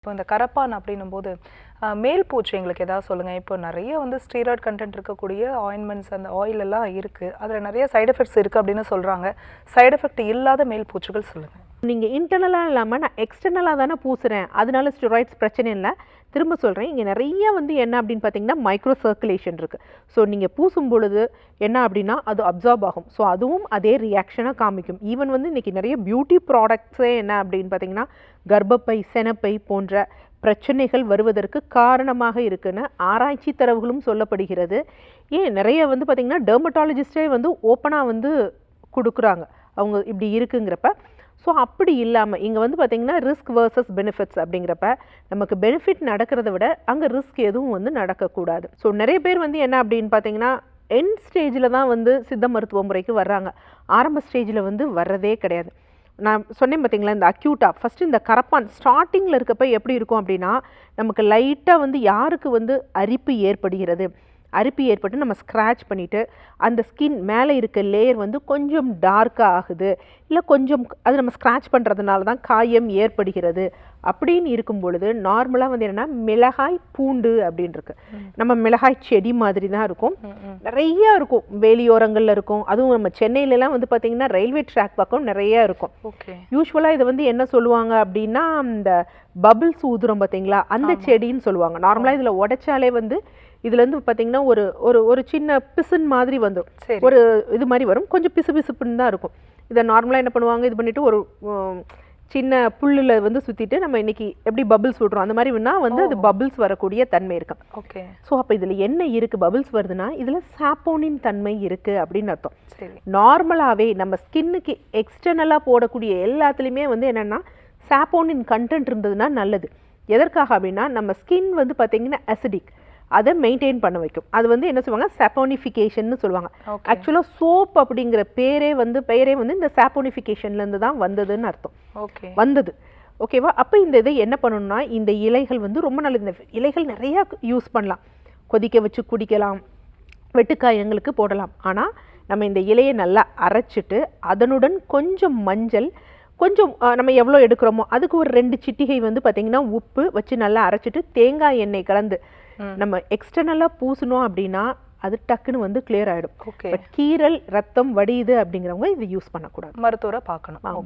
இப்போ இந்த கரப்பான் அப்படின்னும்போது மேல் பூச்சி எங்களுக்கு ஏதாவது சொல்லுங்கள். இப்போ நிறைய வந்து ஸ்டீராய்டு கண்டென்ட் இருக்கக்கூடிய ஆயின்மெண்ட்ஸ் அந்த ஆயில் எல்லாம் இருக்குது, அதில் நிறைய சைடு எஃபெக்ட்ஸ் இருக்குது அப்படின்னு சொல்கிறாங்க. சைடு எஃபெக்ட் இல்லாத மேல் பூச்சிகள் சொல்லுங்கள். நீங்கள் இன்டர்னலாக இல்லாமல் நான் எக்ஸ்டர்னலாக தானே பூசுகிறேன், அதனால ஸ்டெராய்ட்ஸ் பிரச்சனை இல்லை. திரும்ப சொல்கிறேன், இங்கே நிறைய வந்து என்ன அப்படின்னு பார்த்தீங்கன்னா மைக்ரோ சர்க்குலேஷன் இருக்குது. ஸோ நீங்கள் பூசும் பொழுது என்ன அப்படின்னா அது அப்சார்ப் ஆகும். ஸோ அதுவும் அதே ரியாக்ஷனாக காமிக்கும். ஈவன் வந்து இன்றைக்கி நிறைய பியூட்டி ப்ராடக்ட்ஸே என்ன அப்படின்னு பார்த்தீங்கன்னா கர்ப்பப்பை, செனப்பை போன்ற பிரச்சனைகள் வருவதற்கு காரணமாக இருக்குன்னு ஆராய்ச்சி தரவுகளும் சொல்லப்படுகிறது. ஏன் நிறைய வந்து பார்த்திங்கன்னா டெர்மட்டாலஜிஸ்டே வந்து ஓப்பனாக வந்து கொடுக்குறாங்க அவங்க இப்படி இருக்குங்கிறப்ப. ஸோ அப்படி இல்லாமல் இங்கே வந்து பார்த்திங்கன்னா ரிஸ்க் வர்சஸ் பெனிஃபிட்ஸ் அப்படிங்கிறப்ப நமக்கு பெனிஃபிட் நடக்கிறத விட அங்கே ரிஸ்க் எதுவும் வந்து நடக்கக்கூடாது. ஸோ நிறைய பேர் வந்து என்ன அப்படின்னு பார்த்தீங்கன்னா எண்ட் ஸ்டேஜில் தான் வந்து சித்த மருத்துவ முறைக்கு வர்றாங்க, ஆரம்ப ஸ்டேஜில் வந்து வர்றதே கிடையாது. நான் சொன்னேன் பார்த்தீங்களா, இந்த அக்யூட்டாக ஃபஸ்ட்டு இந்த கரப்பான் ஸ்டார்டிங்கில் இருக்கப்போ எப்படி இருக்கும் அப்படின்னா நமக்கு லைட்டாக வந்து யாருக்கு வந்து அரிப்பு ஏற்படுகிறது, அரிப்பு ஏற்பட்டு நம்ம ஸ்க்ராட்ச் பண்ணிவிட்டு அந்த ஸ்கின் மேலே இருக்க லேயர் வந்து கொஞ்சம் டார்க்காக ஆகுது, இல்லை கொஞ்சம் அது நம்ம ஸ்க்ராட்ச் பண்ணுறதுனால தான் காயம் ஏற்படுகிறது அப்படின்னு இருக்கும் பொழுது நார்மலாக வந்து என்னென்னா மிளகாய் பூண்டு அப்படின்னு இருக்கு. நம்ம மிளகாய் செடி மாதிரி தான் இருக்கும், நிறையா இருக்கும், வேலியோரங்களில் இருக்கும். அதுவும் நம்ம சென்னையிலலாம் வந்து பார்த்திங்கன்னா ரயில்வே ட்ராக் பக்கம் நிறையா இருக்கும். யூஸ்வலாக இதை வந்து என்ன சொல்லுவாங்க அப்படின்னா இந்த பபிள்ஸ் ஊதுறோம் பார்த்தீங்களா, அந்த செடின்னு சொல்லுவாங்க. நார்மலாக இதில் உடைச்சாலே வந்து இதுலேருந்து பார்த்தீங்கன்னா ஒரு ஒரு ஒரு சின்ன பிசுன் மாதிரி வந்துடும், ஒரு இது மாதிரி வரும், கொஞ்சம் பிசு பிசுப்புன்னு தான் இருக்கும். இதை நார்மலாக என்ன பண்ணுவாங்க, இது பண்ணிவிட்டு ஒரு சின்ன புல்லில் வந்து சுற்றிட்டு நம்ம இன்றைக்கி எப்படி பபிள்ஸ் விடுறோம் அந்த மாதிரி வேணால் வந்து அது பபிள்ஸ் வரக்கூடிய தன்மை இருக்கு. ஓகே. ஸோ அப்போ இதில் என்ன இருக்குது, பபிள்ஸ் வருதுன்னா இதில் சாப்போனின் தன்மை இருக்குது அப்படின்னு அர்த்தம். நார்மலாகவே நம்ம ஸ்கின்னுக்கு எக்ஸ்டர்னலாக போடக்கூடிய எல்லாத்துலேயுமே வந்து என்னென்னா சாப்போனின் கண்டென்ட் இருந்ததுன்னா நல்லது. எதற்காக அப்படின்னா நம்ம ஸ்கின் வந்து பார்த்திங்கன்னா அசிடிக், அதை மெயின்டைன் பண்ண வைக்கும். அது வந்து என்ன சொல்லுவாங்க, சாப்போனிஃபிகேஷன் சொல்லுவாங்க. ஆக்சுவலாக சோப் அப்படிங்கிற பெயரே வந்து இந்த சாப்போனிஃபிகேஷன்லேருந்து தான் வந்ததுன்னு அர்த்தம். வந்தது ஓகேவா. அப்போ இந்த இதை என்ன பண்ணணும்னா இந்த இலைகள் வந்து ரொம்ப நல்லது. இந்த இலைகள் நிறையா யூஸ் பண்ணலாம், கொதிக்க வச்சு குடிக்கலாம், வெட்டுக்காயங்களுக்கு போடலாம். ஆனால் நம்ம இந்த இலையை நல்லா அரைச்சிட்டு அதனுடன் கொஞ்சம் மஞ்சள், கொஞ்சம் நம்ம எவ்வளோ எடுக்கிறோமோ அதுக்கு ஒரு 2 சிட்டிகை வந்து பார்த்திங்கன்னா உப்பு வச்சு நல்லா அரைச்சிட்டு தேங்காய் எண்ணெய் கலந்து நம்ம எக்ஸ்டர்னலாக பூசணும் அப்படின்னா அது டக்குன்னு வந்து கிளியர் ஆகிடும். பட் கீரல் ரத்தம் வடியுது அப்படிங்கிறவங்க இதை யூஸ் பண்ணக்கூடாது, மருத்துவரை பார்க்கணும். ஓகே.